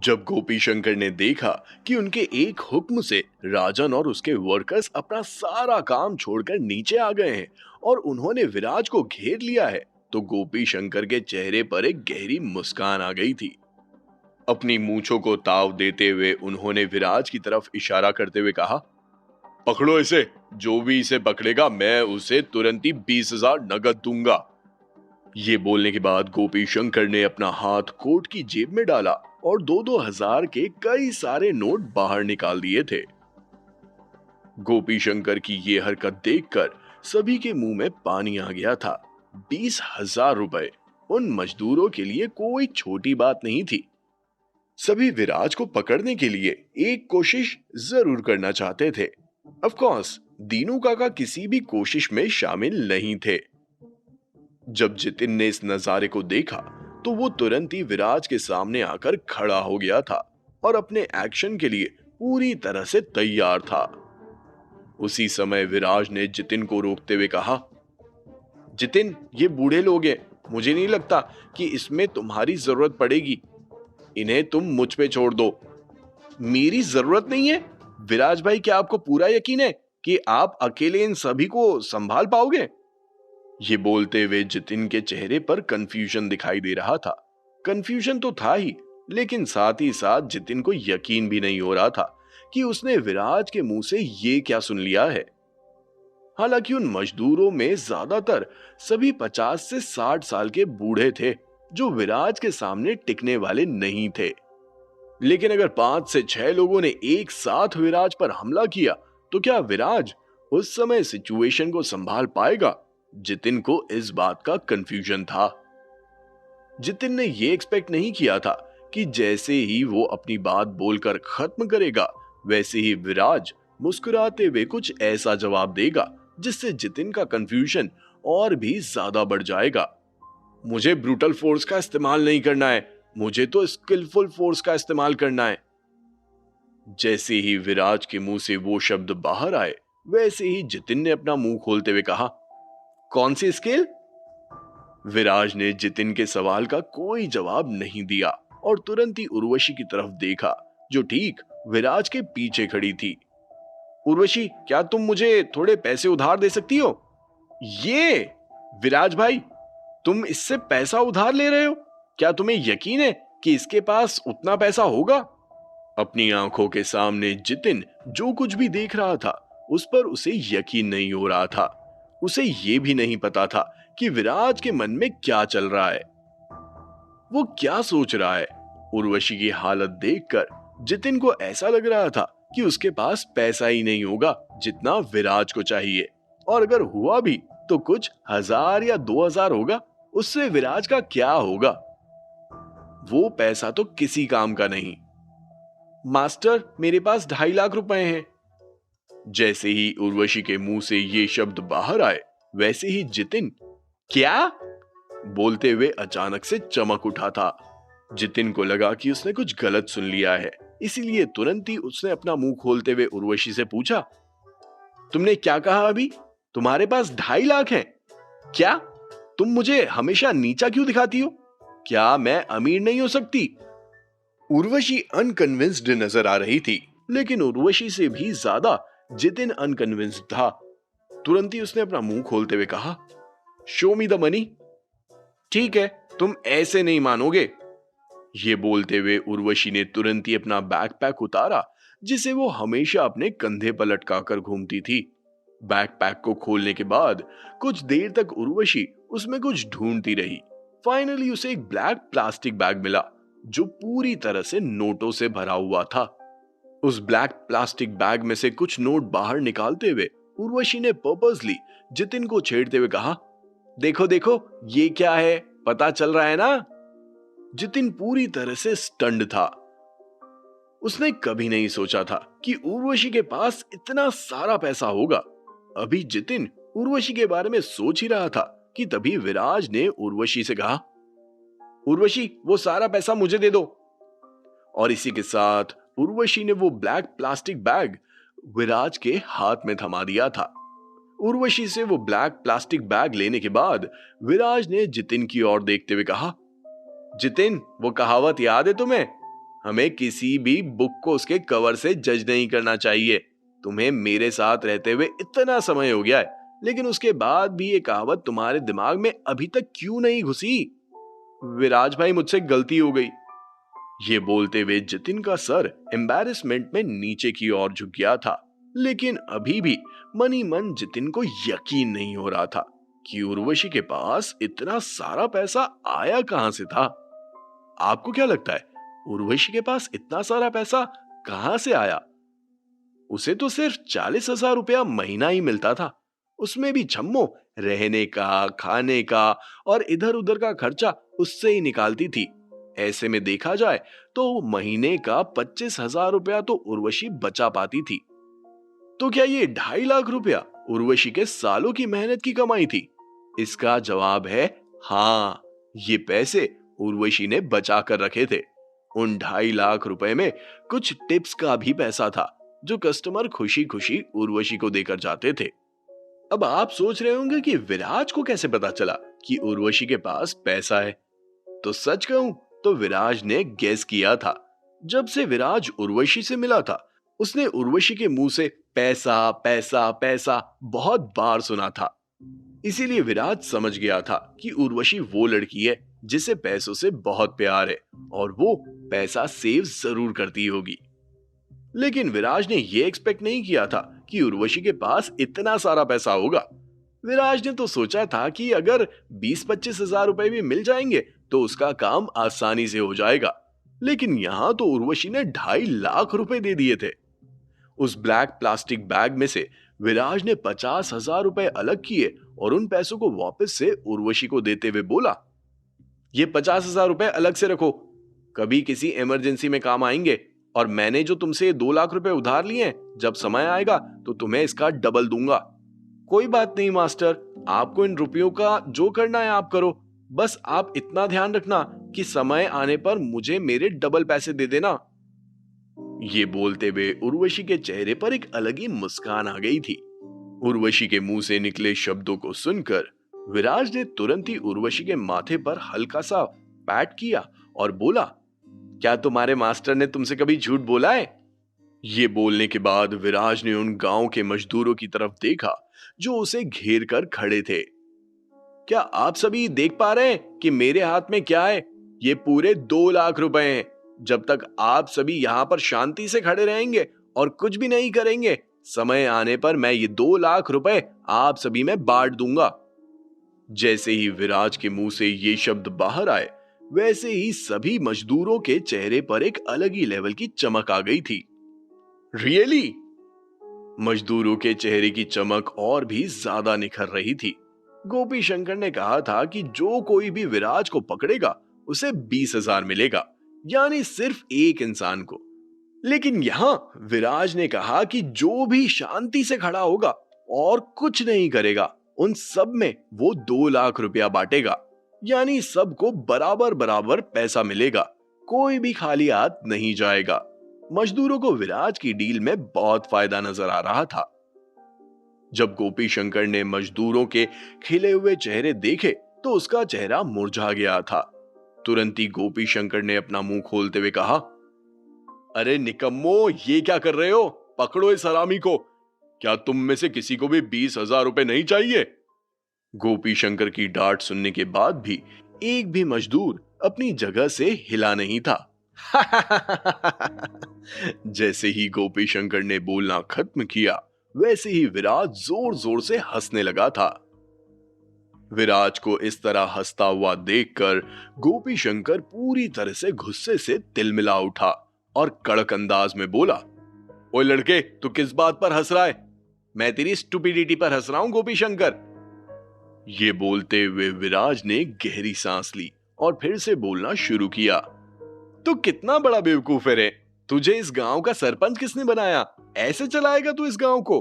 जब गोपी शंकर ने देखा कि उनके एक हुक्म से राजन और उसके वर्कर्स अपना सारा काम छोड़कर नीचे आ गए हैं और उन्होंने विराज को घेर लिया है, तो गोपी शंकर के चेहरे पर एक गहरी मुस्कान आ गई थी। अपनी मूंछों को ताव देते हुए उन्होंने विराज की तरफ इशारा करते हुए कहा, पकड़ो इसे। जो भी इसे पकड़ेगा मैं उसे तुरंत ही 20,000 नगद दूंगा। ये बोलने के बाद गोपी शंकर ने अपना हाथ कोट की जेब में डाला और 2-2 हजार के कई सारे नोट बाहर निकाल दिए थे। गोपी शंकर की ये हरकत देखकर सभी के मुंह में पानी आ गया था। 20,000 रुपए उन मजदूरों के लिए कोई छोटी बात नहीं थी। सभी विराज को पकड़ने के लिए एक कोशिश जरूर करना चाहते थे। ऑफ कोर्स दीनू काका किसी भी कोशिश में शामिल नहीं थे। जब जितिन ने इस नजारे को देखा तो वो तुरंत ही विराज के सामने आकर खड़ा हो गया था और अपने एक्शन के लिए पूरी तरह से तैयार था। उसी समय विराज ने जितिन को रोकते हुए कहा, जितिन, ये बूढ़े लोग हैं, मुझे नहीं लगता कि इसमें तुम्हारी जरूरत पड़ेगी। इन्हें तुम मुझ पे छोड़ दो। मेरी जरूरत नहीं है? विराज भाई, क्या आपको पूरा यकीन है कि आप अकेले इन सभी को संभाल पाओगे? ये बोलते हुए जितिन के चेहरे पर कंफ्यूजन दिखाई दे रहा था। कंफ्यूजन तो था ही, लेकिन साथ ही साथ जितिन को यकीन भी नहीं हो रहा था कि उसने विराज के मुंह से ये क्या सुन लिया है। हालांकि उन मजदूरों में ज्यादातर सभी 50 से 60 साल के बूढ़े थे जो विराज के सामने टिकने वाले नहीं थे। लेकिन अगर 5 से 6 लोगों ने एक साथ विराज पर हमला किया तो क्या विराज उस समय सिचुएशन को संभाल पाएगा? जितिन को इस बात का कंफ्यूजन था। जितिन ने यह एक्सपेक्ट नहीं किया था कि जैसे ही वो अपनी बात बोलकर खत्म करेगा वैसे ही विराज मुस्कुराते हुए कुछ ऐसा जवाब देगा जिससे जितिन का कंफ्यूजन और भी ज्यादा बढ़ जाएगा। मुझे ब्रूटल फोर्स का इस्तेमाल नहीं करना है, मुझे तो स्किलफुल फोर्स का इस्तेमाल करना है। जैसे ही विराज के मुंह से वो शब्द बाहर आए वैसे ही जितिन ने अपना मुंह खोलते हुए कहा, कौन सी स्किल? विराज ने जितिन के सवाल का कोई जवाब नहीं दिया और तुरंत ही उर्वशी की तरफ देखा जो ठीक विराज के पीछे खड़ी थी। उर्वशी, क्या तुम मुझे थोड़े पैसे उधार दे सकती हो? ये विराज भाई, तुम इससे पैसा उधार ले रहे हो? क्या तुम्हें यकीन है कि इसके पास उतना पैसा होगा? अपनी आंखों के सामने जितिन जो कुछ भी देख रहा था उस पर उसे यकीन नहीं हो रहा था। उसे यह भी नहीं पता था कि विराज के मन में क्या चल रहा है, वो क्या सोच रहा है। उर्वशी की हालत देखकर जितिन को ऐसा लग रहा था कि उसके पास पैसा ही नहीं होगा जितना विराज को चाहिए, और अगर हुआ भी तो कुछ 1,000 या 2,000 होगा। उससे विराज का क्या होगा? वो पैसा तो किसी काम का नहीं। मास्टर, मेरे पास 2.5 लाख रुपए हैं। जैसे ही उर्वशी के मुंह से ये शब्द बाहर आए वैसे ही जितिन क्या बोलते हुए अचानक से चमक उठा था। जितिन को लगा कि उसने कुछ गलत सुन लिया है, इसीलिए तुरंत ही उसने अपना मुंह खोलते हुए उर्वशी से पूछा, तुमने क्या कहा अभी? तुम्हारे पास 2.5 लाख हैं? क्या तुम मुझे हमेशा नीचा क्यों दिखाती हो? क्या मैं अमीर नहीं हो सकती? उर्वशी अनकन्विंस्ड नजर आ रही थी, लेकिन उर्वशी से भी ज्यादा जितिन अनकन्विंस्ड था। तुरंत ही उसने अपना मुंह खोलते हुए कहा, शो मी द मनी। ठीक है, तुम ऐसे नहीं मानोगे। ये बोलते हुए उर्वशी ने तुरंत ही अपना बैकपैक उतारा जिसे वो हमेशा अपने कंधे पर लटकाकर घूमती थी। बैकपैक को खोलने के बाद कुछ देर तक उर्वशी उसमें कुछ ढूंढती रही। फाइनली उसे एक ब्लैक प्लास्टिक बैग मिला जो पूरी तरह से नोटों से भरा हुआ था। उस ब्लैक प्लास्टिक बैग में से कुछ नोट बाहर निकालते हुए उर्वशी ने पर्पसली जितिन को छेड़ते हुए कहा, देखो देखो, ये क्या है, पता चल रहा है ना? जितिन पूरी तरह से स्टन्ड था। उसने कभी नहीं सोचा था कि उर्वशी के पास इतना सारा पैसा होगा। अभी जितिन उर्वशी के बारे में सोच ही रहा था कि तभी विराज ने उर्वशी से कहा, उर्वशी, वो सारा पैसा मुझे दे दो। और इसी के साथ उर्वशी ने वो ब्लैक प्लास्टिक बैग विराज के हाथ में थमा दिया था। उर्वशी से वो ब्लैक प्लास्टिक बैग लेने के बाद विराज ने जितिन की ओर देखते हुए कहा, जितिन, वो कहावत याद है तुम्हें? हमें किसी भी बुक को उसके कवर से जज नहीं करना चाहिए। तुम्हें मेरे साथ रहते हुए इतना समय हो गया है, लेकिन उसके बाद भी ये कहावत तुम्हारे दिमाग में अभी तक क्यों नहीं घुसी? विराज भाई, मुझसे गलती हो गई। ये बोलते हुए जितिन का सर एम्बैरेसमेंट में नीचे की ओर झुक गया था, लेकिन अभी भी मन ही मन जितिन को यकीन नहीं हो रहा था कि उर्वशी के पास इतना सारा पैसा आया कहां से था। आपको क्या लगता है, उर्वशी के पास इतना सारा पैसा कहां से आया? उसे तो सिर्फ 40,000 रुपया महीना ही मिलता था। उसमें भी छम्मो रहने का, खाने का और इधर उधर का खर्चा उससे ही निकालती थी। ऐसे में देखा जाए तो महीने का 25,000 रुपया तो उर्वशी बचा पाती थी। तो क्या ये 2.5 लाख रुपया उर्वशी के सालों की मेहनत की कमाई थी? इसका जवाब है हाँ। ये पैसे उर्वशी ने बचा कर रखे थे। उन 2.5 लाख रुपए में कुछ टिप्स का भी पैसा था, जो कस्टमर खुशी खुशी उर्वशी को देकर जाते थे। अब आप सोच रहे होंगे कि विराज को कैसे पता चला कि उर्वशी के पास पैसा है। तो सच कहूं तो विराज ने गेस किया था। जब से विराज उर्वशी से मिला था, उसने उर्वशी के मुंह से पैसा पैसा पैसा बहुत बार सुना था। इसीलिए विराज समझ गया था कि उर्वशी वो लड़की है जिसे पैसों से बहुत प्यार है और वो पैसा सेव जरूर करती होगी। लेकिन विराज ने ये एक्सपेक्ट नहीं किया था कि उर्वशी के पास इतना सारा पैसा होगा। विराज ने तो सोचा था कि अगर 20-25 हजार रुपए भी मिल जाएंगे तो उसका काम आसानी से हो जाएगा। लेकिन यहां तो उर्वशी ने 2.5 लाख रुपए दे दिए थे। उस ब्लैक प्लास्टिक बैग में से विराज ने 50,000 रुपए अलग किए और उन पैसों को वापस से उर्वशी को देते हुए बोला, ये 50,000 रुपए अलग से रखो, कभी किसी इमरजेंसी में काम आएंगे। और मैंने जो तुमसे 2 लाख रुपए उधार लिए हैं, जब समय आएगा तो तुम्हें इसका डबल दूंगा। कोई बात नहीं मास्टर, आपको इन रुपयों का जो करना है आप करो, बस आप इतना ध्यान रखना कि समय आने पर मुझे मेरे डबल पैसे दे देना। ये बोलते हुए उर्वशी के चेहरे पर एक अलग ही मुस्कान आ गई थी। उर्वशी के मुंह से निकले शब्दों को सुनकर विराज ने तुरंत ही उर्वशी के माथे पर हल्का सा पैट किया और बोला, क्या तुम्हारे मास्टर ने तुमसे कभी झूठ बोला है? ये बोलने के बाद विराज ने उन गांव के मजदूरों की तरफ देखा जो उसे घेर कर खड़े थे। क्या आप सभी देख पा रहे हैं कि मेरे हाथ में क्या है? ये पूरे 2 लाख रुपए हैं। जब तक आप सभी यहाँ पर शांति से खड़े रहेंगे और कुछ भी नहीं करेंगे, समय आने पर मैं ये 2 लाख रुपए आप सभी में बांट दूंगा। जैसे ही विराज के मुंह से ये शब्द बाहर आए, वैसे ही सभी मजदूरों के चेहरे पर एक अलग ही लेवल की चमक आ गई थी। रियली? मजदूरों के चेहरे की चमक और भी ज्यादा निखर रही थी। गोपी शंकर ने कहा था कि जो कोई भी विराज को पकड़ेगा उसे 20,000 मिलेगा, यानी सिर्फ एक इंसान को। लेकिन यहां विराज ने कहा कि जो भी शांति से खड़ा होगा और कुछ नहीं करेगा, उन सब में वो 2 लाख रुपया बांटेगा, यानी सबको बराबर बराबर पैसा मिलेगा, कोई भी खाली हाथ नहीं जाएगा। मजदूरों को विराज की डील में बहुत फायदा नजर आ रहा था। जब गोपी शंकर ने मजदूरों के खिले हुए चेहरे देखे तो उसका चेहरा मुरझा गया था। तुरंत ही गोपी शंकर ने अपना मुंह खोलते हुए कहा, अरे निकम्मो, ये क्या कर रहे हो? पकड़ो इस हरामी को। क्या तुम में से किसी को भी 20,000 रुपए नहीं चाहिए? गोपी शंकर की डांट सुनने के बाद भी एक भी मजदूर अपनी जगह से हिला नहीं था। जैसे ही गोपी शंकर ने बोलना खत्म किया, वैसे ही विराज जोर जोर से हंसने लगा था। विराज को इस तरह हंसता हुआ देखकर गोपी शंकर पूरी तरह से गुस्से से तिलमिला उठा और कड़क अंदाज में बोला, ओए लड़के, तू किस बात पर हंस रहा है? मैं तेरी स्टुपिडिटी पर हंस रहा हूं गोपी शंकर। ये बोलते हुए विराज ने गहरी सांस ली और फिर से बोलना शुरू किया, तू कितना बड़ा बेवकूफ है रे? तुझे इस गांव का सरपंच किसने बनाया? ऐसे चलाएगा तू इस गांव को?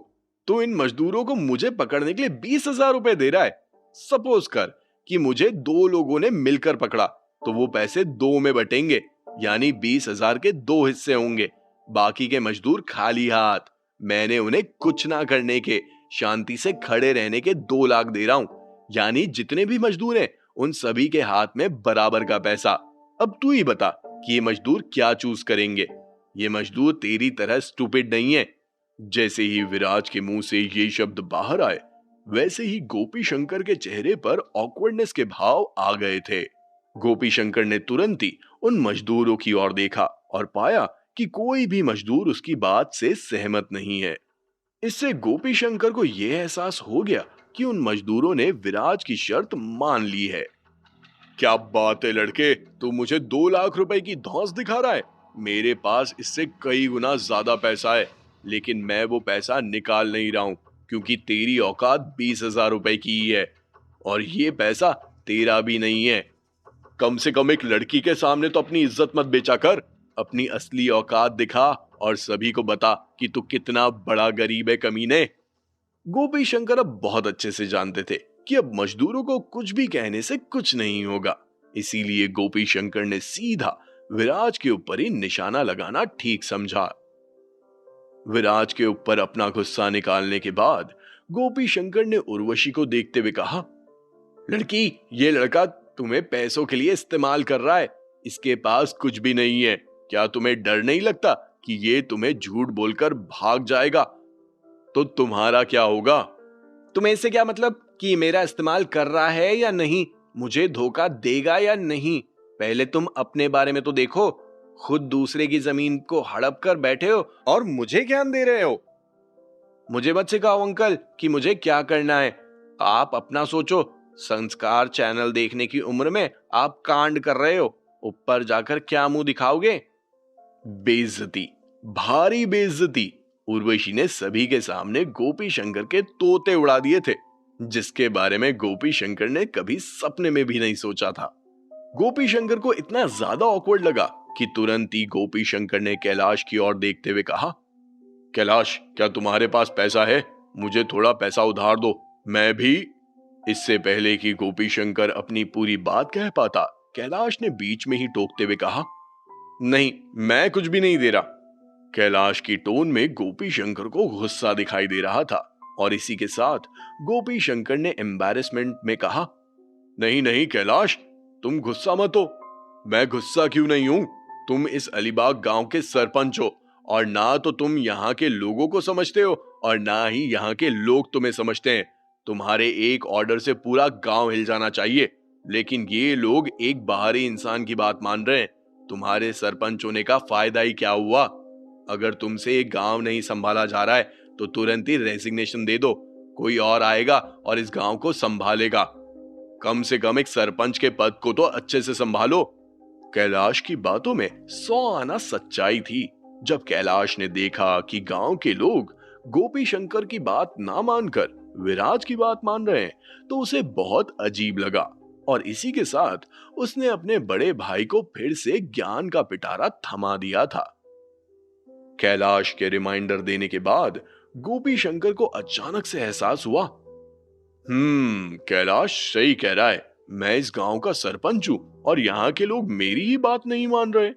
तू इन मजदूरों को मुझे पकड़ने के लिए 20,000 रुपए दे रहा है। सपोज कर कि मुझे 2 लोगों ने मिलकर पकड़ा, तो वो पैसे 2 में बटेंगे, यानी 20,000 के 2 हिस्से होंगे। बाकी के मजदूर खाली हाथ, मैंने उन्हें कुछ ना करने के, शांति से खड़े रहने के 2 लाख दे रहा हूं, यानी जितने भी मजदूर हैं उन सभी के हाथ में बराबर का पैसा। अब तू ही बता कि ये मजदूर क्या चूज करेंगे। ये मजदूर तेरी तरह स्टूपिड नहीं है। जैसे ही विराज के मुंह से ये शब्द बाहर आए, वैसे ही गोपी शंकर के चेहरे पर ऑकवर्डनेस के भाव आ गए थे। गोपी शंकर ने तुरंत ही उन मजदूरों की ओर देखा और पाया कि कोई भी मजदूर उसकी बात से सहमत नहीं है। इससे गोपी शंकर को यह एहसास हो गया कि उन मजदूरों ने विराज की शर्त मान ली है। क्या बात है लड़के, तू मुझे 2 लाख रुपए की धौंस दिखा रहा है। मेरे पास इससे कई गुना ज्यादा पैसा है, लेकिन मैं वो पैसा निकाल नहीं रहा हूं, क्योंकि तेरी औकात 20,000 रुपए की ही है और ये पैसा तेरा भी नहीं है। कम से कम एक लड़की के सामने तो अपनी इज्जत मत बेचा कर। अपनी असली औकात दिखा और सभी को बता कि तू कितना बड़ा गरीब है कमीने। गोपी शंकर अब बहुत अच्छे से जानते थे कि अब मजदूरों को कुछ भी कहने से कुछ नहीं होगा। इसीलिए गोपी शंकर ने सीधा विराज के ऊपर ही निशाना लगाना ठीक समझा। विराज के ऊपर अपना गुस्सा निकालने के बाद गोपी शंकर ने उर्वशी को देखते हुए कहा, लड़की, ये लड़का तुम्हें पैसों के लिए इस्तेमाल कर रहा है। इसके पास कुछ भी नहीं है। क्या तुम्हें डर नहीं लगता कि ये तुम्हें झूठ बोलकर भाग जाएगा? तो तुम्हारा क्या होगा? तुम्हें इससे क्या मतलब कि मेरा इस्तेमाल कर रहा है या नहीं? मुझे धोखा देगा या नहीं? पहले तुम अपने बारे में तो देखो। खुद दूसरे की जमीन को हड़प कर बैठे हो और मुझे ज्ञान दे रहे हो। मुझे मत सिखाओ अंकल कि मुझे क्या करना है। आप अपना सोचो। संस्कार चैनल देखने की उम्र में आप कांड कर रहे हो। ऊपर जाकर क्या मुंह दिखाओगे? बेइज्जती, भारी बेइज्जती। उर्वशी ने सभी के सामने गोपी शंकर के तोते उड़ा दिए थे, जिसके बारे में गोपी शंकर ने कभी सपने में भी नहीं सोचा था। गोपी शंकर को इतना ज्यादा ऑकवर्ड लगा कि तुरंत ही गोपी शंकर ने कैलाश की ओर देखते हुए कहा, कैलाश, क्या तुम्हारे पास पैसा है? मुझे थोड़ा पैसा उधार दो। मैं भी। इससे पहले कि गोपी शंकर अपनी पूरी बात कह पाता, कैलाश ने बीच में ही टोकते हुए कहा, नहीं, मैं कुछ भी नहीं दे रहा। कैलाश की टोन में गोपी शंकर को गुस्सा दिखाई दे रहा था और इसी के साथ गोपी शंकर ने एम्बैरेसमेंट में कहा, नहीं नहीं कैलाश, तुम गुस्सा मत हो। मैं गुस्सा क्यों नहीं हूं? तुम इस अलीबाग गांव के सरपंच हो और ना तो तुम यहाँ के लोगों को समझते हो और ना ही यहाँ के लोग तुम्हें समझते हैं। तुम्हारे एक ऑर्डर से पूरा गांव हिल जाना चाहिए, लेकिन ये लोग एक बाहरी इंसान की बात मान रहे हैं। तुम्हारे सरपंच होने का फायदा ही क्या हुआ? अगर तुमसे एक गांव नहीं संभाला जा रहा है तो तुरंत ही रेजिग्नेशन दे दो। कोई और आएगा और इस गांव को संभालेगा। कम से कम एक सरपंच के पद को तो अच्छे से संभालो। कैलाश की बातों में 100 आना सच्चाई थी। जब कैलाश ने देखा कि गांव के लोग गोपी शंकर की बात ना मानकर विराज की बात मान रहे हैं, तो उसे बहुत अजीब लगा और इसी के साथ उसने अपने बड़े भाई को फिर से ज्ञान का पिटारा थमा दिया था। कैलाश के रिमाइंडर देने के बाद गोपी शंकर को अचानक से एहसास हुआ, कैलाश सही कह रहा है। मैं इस गांव का सरपंच हूं और यहाँ के लोग मेरी ही बात नहीं मान रहे।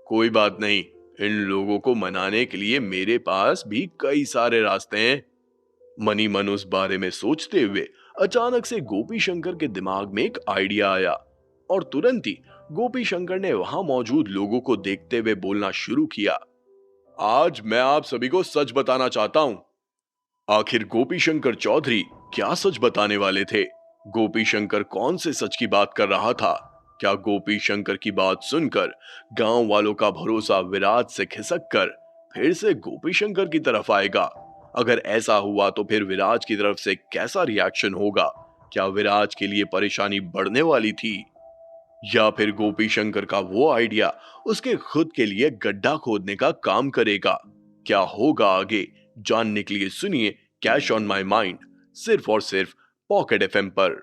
कोई बात नहीं, इन लोगों को मनाने के लिए मेरे पास भी कई सारे रास्ते हैं। मनी मन उस बारे में सोचते हुए अचानक से गोपी शंकर के दिमाग में एक आइडिया आया और तुरंत ही गोपी शंकर ने वहां मौजूद लोगों को देखते हुए बोलना शुरू किया, आज मैं आप सभी को सच बताना चाहता हूं। आखिर गोपी शंकर चौधरी क्या सच बताने वाले थे? गोपी शंकर कौन से सच की बात कर रहा था? क्या गोपी शंकर की बात सुनकर गांव वालों का भरोसा विराज से खिसक कर फिर से गोपी शंकर की तरफ आएगा? अगर ऐसा हुआ तो फिर विराज की तरफ से कैसा रिएक्शन होगा? क्या विराज के लिए परेशानी बढ़ने वाली थी या फिर गोपी शंकर का वो आइडिया उसके खुद के लिए गड्ढा खोदने का काम करेगा? क्या होगा आगे, जानने के लिए सुनिए कैश ऑन माई माइंड, सिर्फ और सिर्फ पॉकेट एफएम पर।